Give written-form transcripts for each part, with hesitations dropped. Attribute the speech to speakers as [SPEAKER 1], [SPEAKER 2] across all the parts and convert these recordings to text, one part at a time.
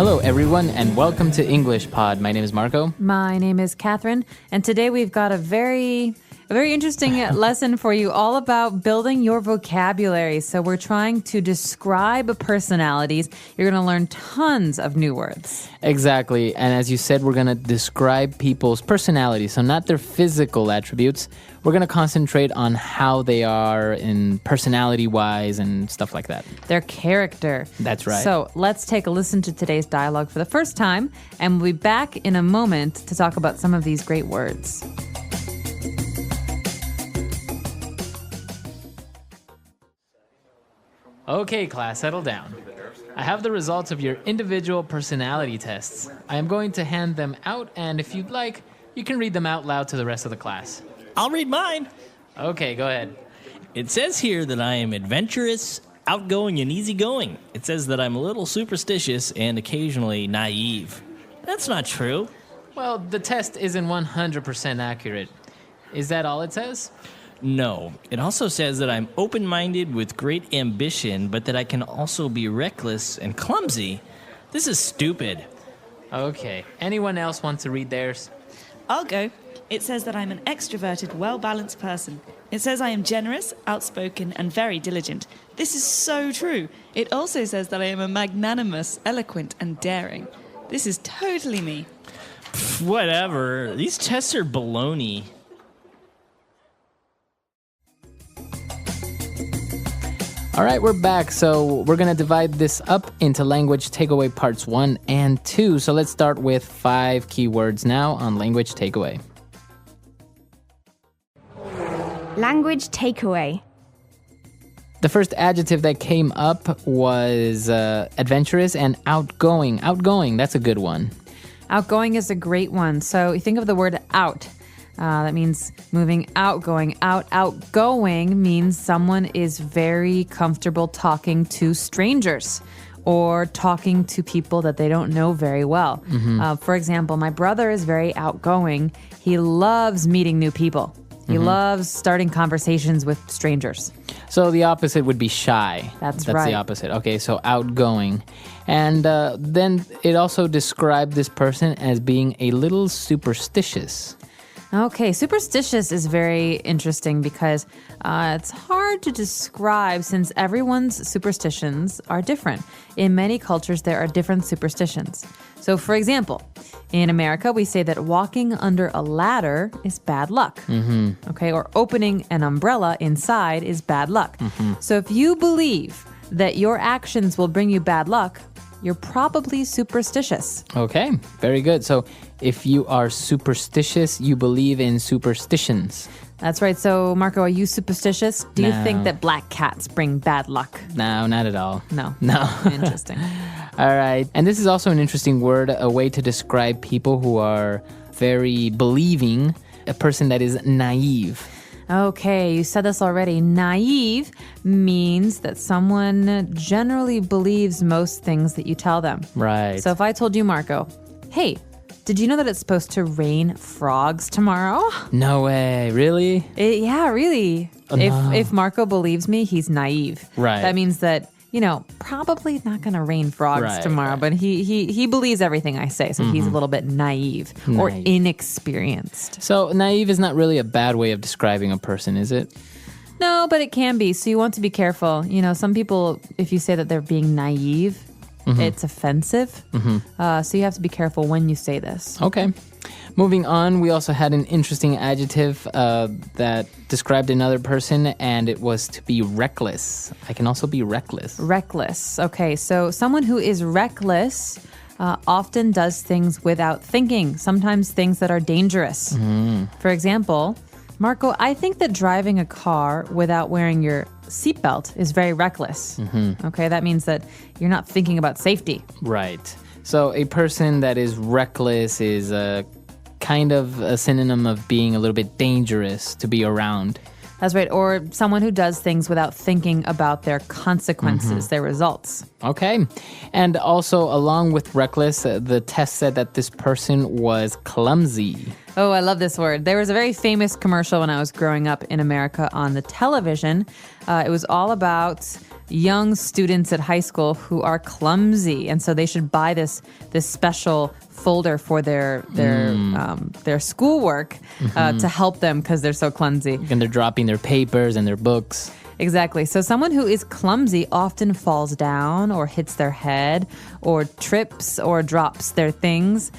[SPEAKER 1] Hello, everyone, and welcome to English Pod. My name is Marco.
[SPEAKER 2] My name is Catherine, and today we've got a very interesting lesson for you all about building your vocabulary. So we're trying to describe personalities. You're going to learn tons of new words.
[SPEAKER 1] Exactly, and as you said, we're going to describe people's personalities, so not their physical attributes. We're going to concentrate on how they are in personality-wise and stuff like that.
[SPEAKER 2] Their character.
[SPEAKER 1] That's right.
[SPEAKER 2] So let's take a listen to today's dialogue for the first time, and we'll be back in a moment to talk about some of these great words.
[SPEAKER 1] Okay, class, settle down. I have the results of your individual personality tests. I am going to hand them out, and if you'd like, you can read them out loud to the rest of the class.
[SPEAKER 3] I'll read mine.
[SPEAKER 1] Okay, go ahead.
[SPEAKER 3] It says here that I am adventurous, outgoing, and easygoing. It says that I'm a little superstitious and occasionally naive. That's not true.
[SPEAKER 1] Well, the test isn't 100% accurate. Is that all it says?
[SPEAKER 3] No. It also says that I'm open-minded with great ambition, but that I can also be reckless and clumsy. This is stupid.
[SPEAKER 1] Okay. Anyone else want to read theirs?
[SPEAKER 4] I'll go. It says that I'm an extroverted, well-balanced person. It says I am generous, outspoken, and very diligent. This is so true. It also says that I am a magnanimous, eloquent, and daring. This is totally me.
[SPEAKER 3] Whatever. These tests are baloney.
[SPEAKER 1] All right, we're back. So we're going to divide this up into language takeaway parts 1 and 2. So let's start with 5 keywords now on language takeaway.
[SPEAKER 5] Language takeaway.
[SPEAKER 1] The first adjective that came up was adventurous and outgoing. Outgoing, that's a good one.
[SPEAKER 2] Outgoing is a great one. So you think of the word out. That means moving out, going out. Outgoing means someone is very comfortable talking to strangers or talking to people that they don't know very well. For example, my brother is very outgoing. He loves meeting new people. He loves starting conversations with strangers.
[SPEAKER 1] So the opposite would be shy.
[SPEAKER 2] That's
[SPEAKER 1] right.
[SPEAKER 2] right.
[SPEAKER 1] The opposite. Okay, so outgoing. And then it also described this person as being a little superstitious.
[SPEAKER 2] Okay, superstitious is very interesting because it's hard to describe since everyone's superstitions are different. In many cultures, there are different superstitions. So, for example, in America, we say that walking under a ladder is bad luck. Okay, or opening an umbrella inside is bad luck. So if you believe that your actions will bring you bad luck, you're probably superstitious.
[SPEAKER 1] Okay, very good. So if you are superstitious, you believe in superstitions.
[SPEAKER 2] That's right. So, Marco, are you superstitious? Do you
[SPEAKER 1] No.
[SPEAKER 2] think that black cats bring bad luck?
[SPEAKER 1] No, not at all.
[SPEAKER 2] No.
[SPEAKER 1] No.
[SPEAKER 2] Interesting.
[SPEAKER 1] All right. And this is also an interesting word, a way to describe people who are very believing, a person that is naive.
[SPEAKER 2] Okay, you said this already. Naive means that someone generally believes most things that you tell them.
[SPEAKER 1] Right.
[SPEAKER 2] So if I told you, Marco, hey, did you know that it's supposed to rain frogs tomorrow?
[SPEAKER 1] No way. Really?
[SPEAKER 2] Yeah, really. If Marco believes me, he's naive.
[SPEAKER 1] Right.
[SPEAKER 2] That means that, probably not going to rain frogs tomorrow, but he believes everything I say, so he's a little bit naive or inexperienced.
[SPEAKER 1] So naive is not really a bad way of describing a person, is it?
[SPEAKER 2] No, but it can be. So you want to be careful. Some people, if you say that they're being naive, it's offensive. So you have to be careful when you say this.
[SPEAKER 1] Okay. Moving on, we also had an interesting adjective that described another person, and it was to be reckless. I can also be reckless.
[SPEAKER 2] Reckless. Okay, so someone who is reckless often does things without thinking, sometimes things that are dangerous. For example, Marco, I think that driving a car without wearing your seatbelt is very reckless. Okay, that means that you're not thinking about safety.
[SPEAKER 1] Right. So a person that is reckless is kind of a synonym of being a little bit dangerous to be around.
[SPEAKER 2] That's right. Or someone who does things without thinking about their consequences, their results.
[SPEAKER 1] Okay. And also, along with reckless, the test said that this person was clumsy.
[SPEAKER 2] Oh, I love this word. There was a very famous commercial when I was growing up in America on the television. It was all about young students at high school who are clumsy, and so they should buy this special folder for their schoolwork to help them because they're so clumsy.
[SPEAKER 1] And they're dropping their papers and their books.
[SPEAKER 2] Exactly. So someone who is clumsy often falls down or hits their head or trips or drops their things.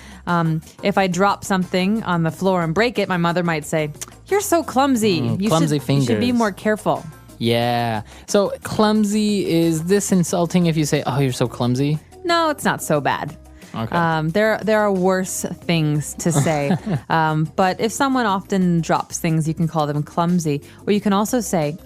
[SPEAKER 2] If I drop something on the floor and break it, my mother might say, "You're so clumsy.
[SPEAKER 1] Clumsy
[SPEAKER 2] You
[SPEAKER 1] fingers.
[SPEAKER 2] should be more careful."
[SPEAKER 1] Yeah. So clumsy, is this insulting if you say, "Oh, you're so clumsy"?
[SPEAKER 2] No, it's not so bad.
[SPEAKER 1] Okay.
[SPEAKER 2] There are worse things to say. But if someone often drops things, you can call them clumsy. Or you can also say,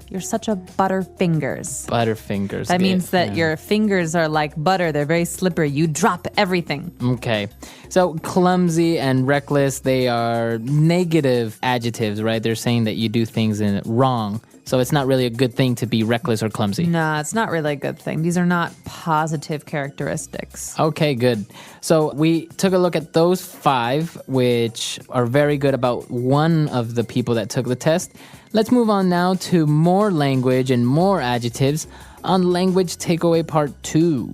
[SPEAKER 2] "You're such a butterfingers."
[SPEAKER 1] Butterfingers.
[SPEAKER 2] That
[SPEAKER 1] good.
[SPEAKER 2] means that
[SPEAKER 1] Yeah.
[SPEAKER 2] your fingers are like butter. They're very slippery. You drop everything.
[SPEAKER 1] Okay. So clumsy and reckless, they are negative adjectives, right? They're saying that you do things wrong. So it's not really a good thing to be reckless or clumsy.
[SPEAKER 2] No, it's not really a good thing. These are not positive characteristics.
[SPEAKER 1] Okay, good. So we took a look at those 5, which are very good about one of the people that took the test. Let's move on now to more language and more adjectives on Language Takeaway Part 2.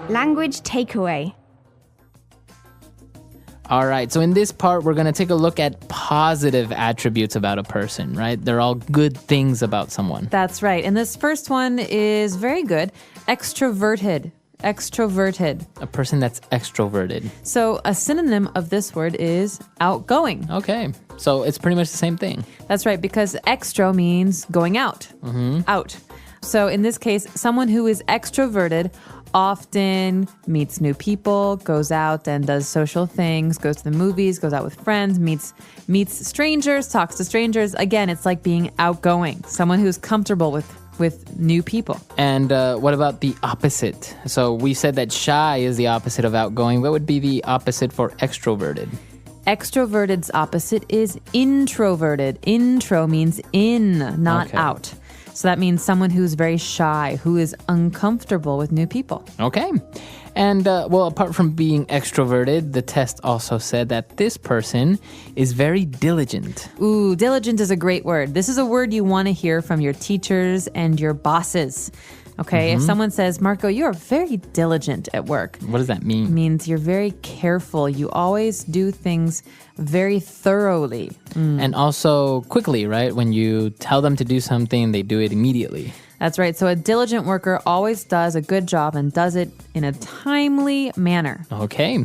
[SPEAKER 5] Language takeaway.
[SPEAKER 1] All right, so in this part, we're going to take a look at positive attributes about a person, right? They're all good things about someone.
[SPEAKER 2] That's right. And this first one is very good. Extroverted. Extroverted.
[SPEAKER 1] A person that's extroverted.
[SPEAKER 2] So a synonym of this word is outgoing.
[SPEAKER 1] Okay, so it's pretty much the same thing.
[SPEAKER 2] That's right, because extro means going out. Out. So in this case, someone who is extroverted often meets new people, goes out and does social things, goes to the movies, goes out with friends, meets strangers, talks to strangers. Again, it's like being outgoing, someone who's comfortable with new people.
[SPEAKER 1] And what about the opposite? So we said that shy is the opposite of outgoing. What would be the opposite for extroverted?
[SPEAKER 2] Extroverted's opposite is introverted. Intro means in, not
[SPEAKER 1] Okay.
[SPEAKER 2] out. So that means someone who's very shy, who is uncomfortable with new people.
[SPEAKER 1] Okay. And, well, apart from being extroverted, the test also said that this person is very diligent.
[SPEAKER 2] Ooh, diligent is a great word. This is a word you want to hear from your teachers and your bosses. Okay, if someone says, "Marco, you are very diligent at work,"
[SPEAKER 1] What does that
[SPEAKER 2] it
[SPEAKER 1] mean?
[SPEAKER 2] means you're very careful. You always do things very thoroughly.
[SPEAKER 1] And also quickly, right? When you tell them to do something, they do it immediately.
[SPEAKER 2] That's right. So a diligent worker always does a good job and does it in a timely manner.
[SPEAKER 1] Okay.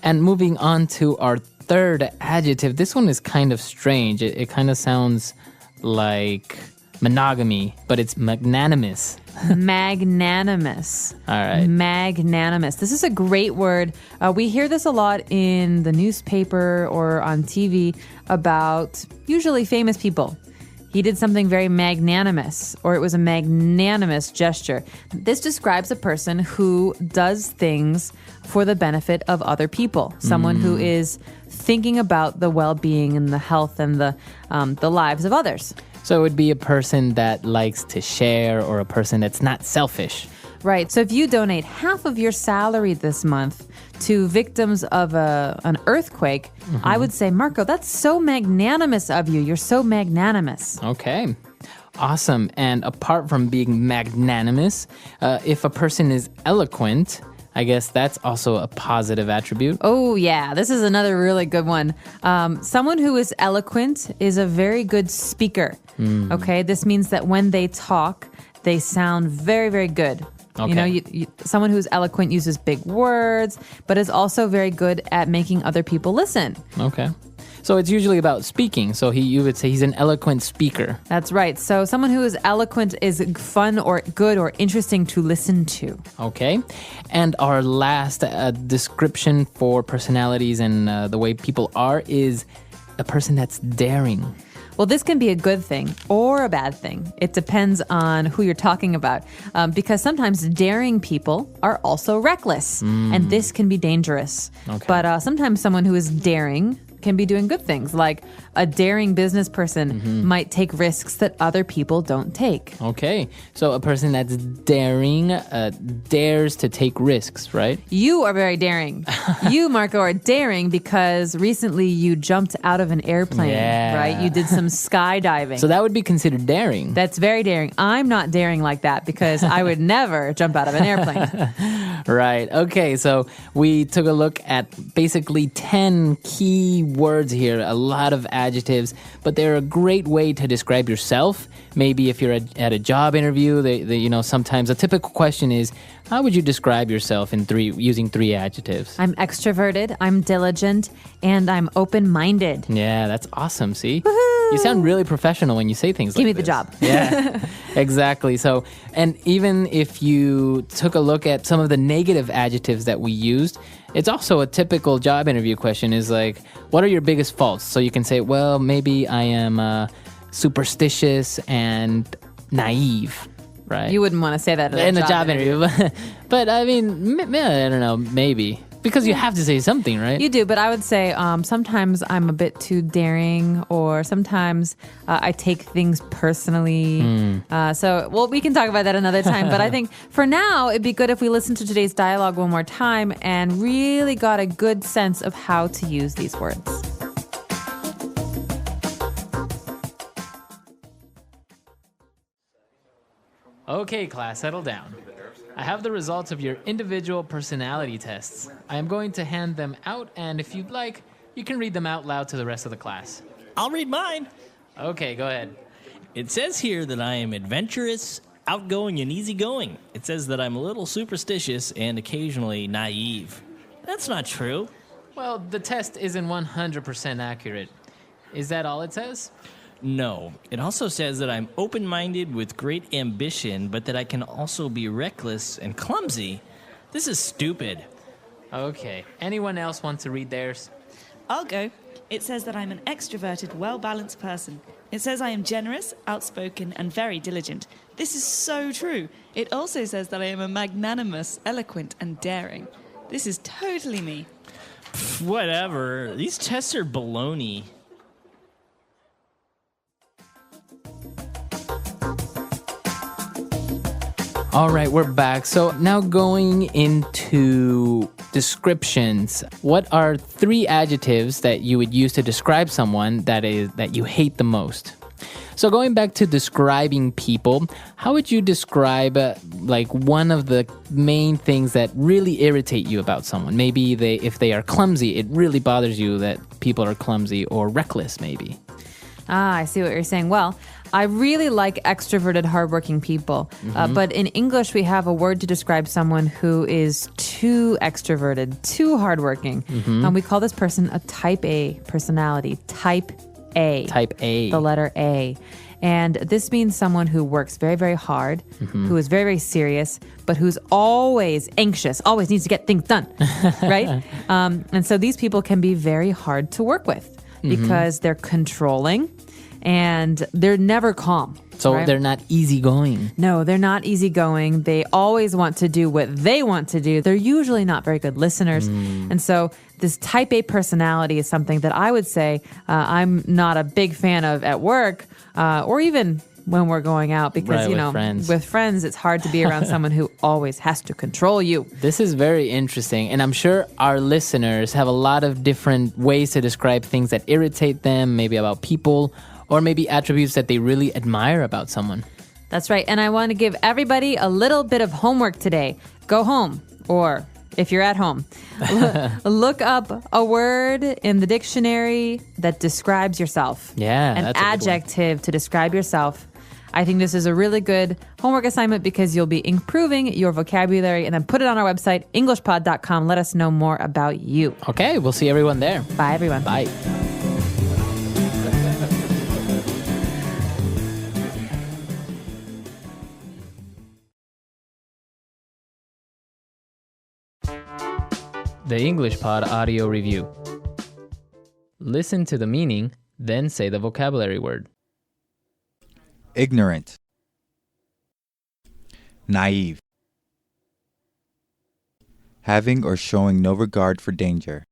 [SPEAKER 1] And moving on to our third adjective. This one is kind of strange. It kind of sounds like monogamy, but it's magnanimous.
[SPEAKER 2] Magnanimous.
[SPEAKER 1] All right.
[SPEAKER 2] Magnanimous. This is a great word. We hear this a lot in the newspaper or on TV about usually famous people. He did something very magnanimous, or it was a magnanimous gesture. This describes a person who does things for the benefit of other people. Someone who is thinking about the well-being and the health and the lives of others.
[SPEAKER 1] So it would be a person that likes to share or a person that's not selfish.
[SPEAKER 2] Right. So if you donate half of your salary this month to victims of an earthquake, I would say, Marco, that's so magnanimous of you. You're so magnanimous.
[SPEAKER 1] Okay. Awesome. And apart from being magnanimous, if a person is eloquent, I guess that's also a positive attribute.
[SPEAKER 2] Oh, yeah. This is another really good one. Someone who is eloquent is a very good speaker. Okay. This means that when they talk, they sound very, very good.
[SPEAKER 1] Okay.
[SPEAKER 2] You know, someone who's eloquent uses big words, but is also very good at making other people listen.
[SPEAKER 1] Okay. So it's usually about speaking. So you would say he's an eloquent speaker.
[SPEAKER 2] That's right. So someone who is eloquent is fun or good or interesting to listen to.
[SPEAKER 1] Okay. And our last description for personalities and the way people are is a person that's daring.
[SPEAKER 2] Well, this can be a good thing or a bad thing. It depends on who you're talking about. Because sometimes daring people are also reckless. And this can be dangerous.
[SPEAKER 1] Okay.
[SPEAKER 2] But sometimes someone who is daring can be doing good things. Like a daring business person might take risks that other people don't take.
[SPEAKER 1] Okay, so a person that's daring dares to take risks, right?
[SPEAKER 2] You are very daring. You, Marco, are daring because recently you jumped out of an airplane,
[SPEAKER 1] Yeah.
[SPEAKER 2] right? You did some skydiving.
[SPEAKER 1] So that would be considered daring.
[SPEAKER 2] That's very daring. I'm not daring like that because I would never jump out of an airplane.
[SPEAKER 1] Right. Okay, so we took a look at basically 10 key words here, a lot of adjectives, but they're a great way to describe yourself. Maybe if you're at a job interview, sometimes a typical question is, how would you describe yourself using 3 adjectives?
[SPEAKER 2] I'm extroverted, I'm diligent, and I'm open-minded.
[SPEAKER 1] Yeah, that's awesome. See? You sound really professional when you say things
[SPEAKER 2] Give
[SPEAKER 1] like
[SPEAKER 2] me the
[SPEAKER 1] this.
[SPEAKER 2] job.
[SPEAKER 1] Yeah, exactly. So, and even if you took a look at some of the negative adjectives that we used, it's also a typical job interview question is like, what are your biggest faults? So you can say, well, maybe I am superstitious and naive, right?
[SPEAKER 2] You wouldn't want to say that
[SPEAKER 1] in a job interview. But I mean, I don't know, maybe. Because you have to say something, right?
[SPEAKER 2] You do, but I would say sometimes I'm a bit too daring, or sometimes I take things personally. We can talk about that another time. But I think for now, it'd be good if we listen to today's dialogue one more time and really got a good sense of how to use these words.
[SPEAKER 1] Okay, class, settle down. I have the results of your individual personality tests. I am going to hand them out, and if you'd like, you can read them out loud to the rest of the class.
[SPEAKER 3] I'll read mine.
[SPEAKER 1] Okay, go ahead.
[SPEAKER 3] It says here that I am adventurous, outgoing, and easygoing. It says that I'm a little superstitious and occasionally naive. That's not true.
[SPEAKER 1] Well, the test isn't 100% accurate. Is that all it says?
[SPEAKER 3] No. It also says that I'm open-minded with great ambition, but that I can also be reckless and clumsy. This is stupid.
[SPEAKER 1] Okay. Anyone else want to read theirs?
[SPEAKER 4] I'll go. It says that I'm an extroverted, well-balanced person. It says I am generous, outspoken, and very diligent. This is so true. It also says that I am a magnanimous, eloquent, and daring. This is totally me.
[SPEAKER 3] Whatever. These tests are baloney.
[SPEAKER 1] All right, we're back. So now going into descriptions. What are 3 adjectives that you would use to describe someone that you hate the most? So going back to describing people, how would you describe one of the main things that really irritate you about someone? Maybe if they are clumsy, it really bothers you that people are clumsy, or reckless maybe.
[SPEAKER 2] I see what you're saying. Well, I really like extroverted, hardworking people. But in English, we have a word to describe someone who is too extroverted, too hardworking. And we call this person a type A personality. Type A.
[SPEAKER 1] Type A.
[SPEAKER 2] The letter A. And this means someone who works very, very hard, who is very, very serious, but who's always anxious, always needs to get things done, right? And so these people can be very hard to work with because they're controlling and they're never calm.
[SPEAKER 1] So
[SPEAKER 2] right?
[SPEAKER 1] they're not easygoing.
[SPEAKER 2] No, they're not easygoing. They always want to do what they want to do. They're usually not very good listeners. And so this type A personality is something that I would say I'm not a big fan of at work or even when we're going out because,
[SPEAKER 1] friends.
[SPEAKER 2] with friends, it's hard to be around someone who always has to control you.
[SPEAKER 1] This is very interesting. And I'm sure our listeners have a lot of different ways to describe things that irritate them, maybe about people, or maybe attributes that they really admire about someone.
[SPEAKER 2] That's right. And I want to give everybody a little bit of homework today. Go home, or if you're at home, look up a word in the dictionary that describes yourself.
[SPEAKER 1] Yeah,
[SPEAKER 2] An
[SPEAKER 1] that's a good one.
[SPEAKER 2] adjective to describe yourself. I think this is a really good homework assignment because you'll be improving your vocabulary, and then put it on our website, englishpod.com. Let us know more about you.
[SPEAKER 1] Okay, we'll see everyone there.
[SPEAKER 2] Bye, everyone.
[SPEAKER 1] Bye. The English Pod Audio Review. Listen to the meaning, then say the vocabulary word.
[SPEAKER 6] Ignorant, naive, having or showing no regard for danger,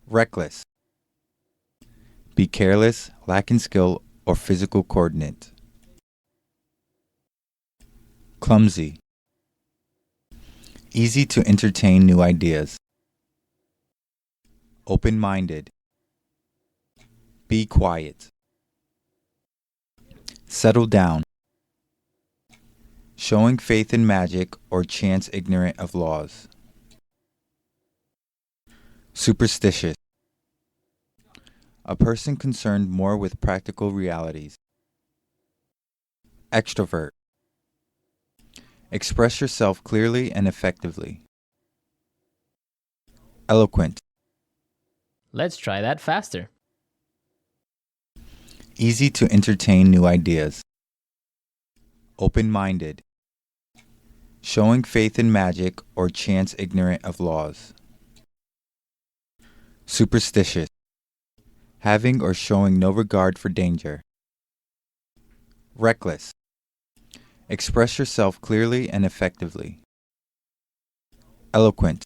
[SPEAKER 6] Reckless. Be careless, lacking skill or physical coordinate. Clumsy. Easy to entertain new ideas. Open-minded. Be quiet. Settle down. Showing faith in magic or chance ignorant of laws. Superstitious. A person concerned more with practical realities. Extrovert. Express yourself clearly and effectively. Eloquent.
[SPEAKER 1] Let's try that faster.
[SPEAKER 6] Easy to entertain new ideas. Open-minded. Showing faith in magic or chance ignorant of laws. Superstitious. Having or showing no regard for danger. Reckless. Express yourself clearly and effectively. Eloquent.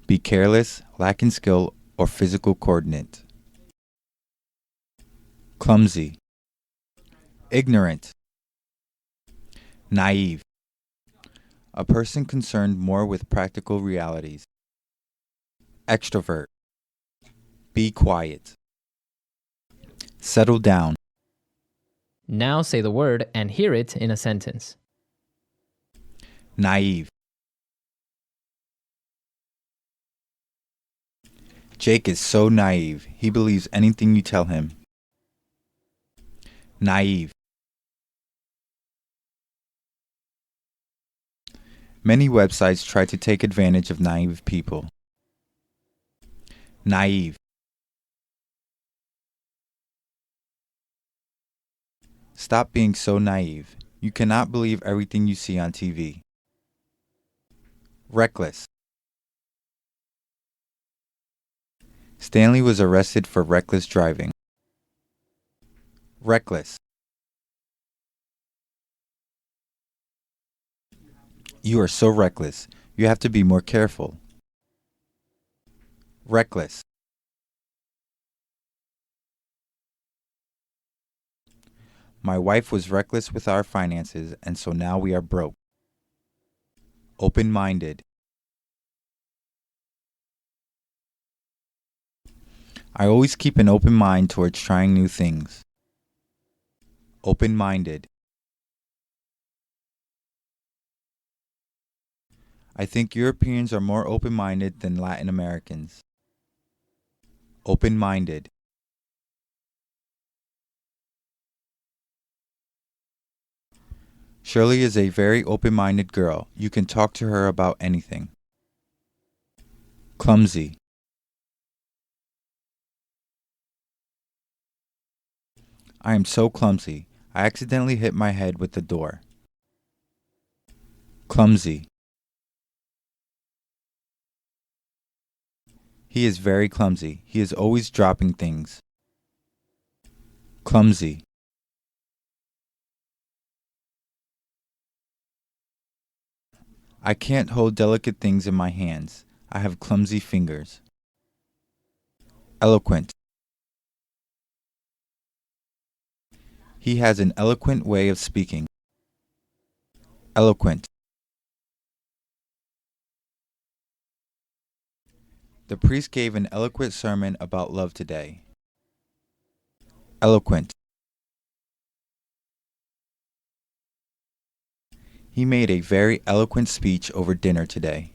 [SPEAKER 6] Be careless, lacking skill or physical coordinate. Clumsy. Ignorant. Naive. A person concerned more with practical realities. Extrovert. Be quiet. Settle down.
[SPEAKER 1] Now say the word and hear it in a sentence.
[SPEAKER 6] Naive. Jake is so naive. He believes anything you tell him. Naive. Many websites try to take advantage of naive people. Naive. Stop being so naive. You cannot believe everything you see on TV. Reckless. Stanley was arrested for reckless driving. Reckless. You are so reckless. You have to be more careful. Reckless. My wife was reckless with our finances, and so now we are broke. Open-minded. I always keep an open mind towards trying new things. Open-minded. I think Europeans are more open-minded than Latin Americans. Open-minded. Shirley is a very open-minded girl. You can talk to her about anything. Clumsy. I am so clumsy. I accidentally hit my head with the door. Clumsy. He is very clumsy. He is always dropping things. Clumsy. I can't hold delicate things in my hands. I have clumsy fingers. Eloquent. He has an eloquent way of speaking. Eloquent. The priest gave an eloquent sermon about love today. Eloquent. He made a very eloquent speech over dinner today.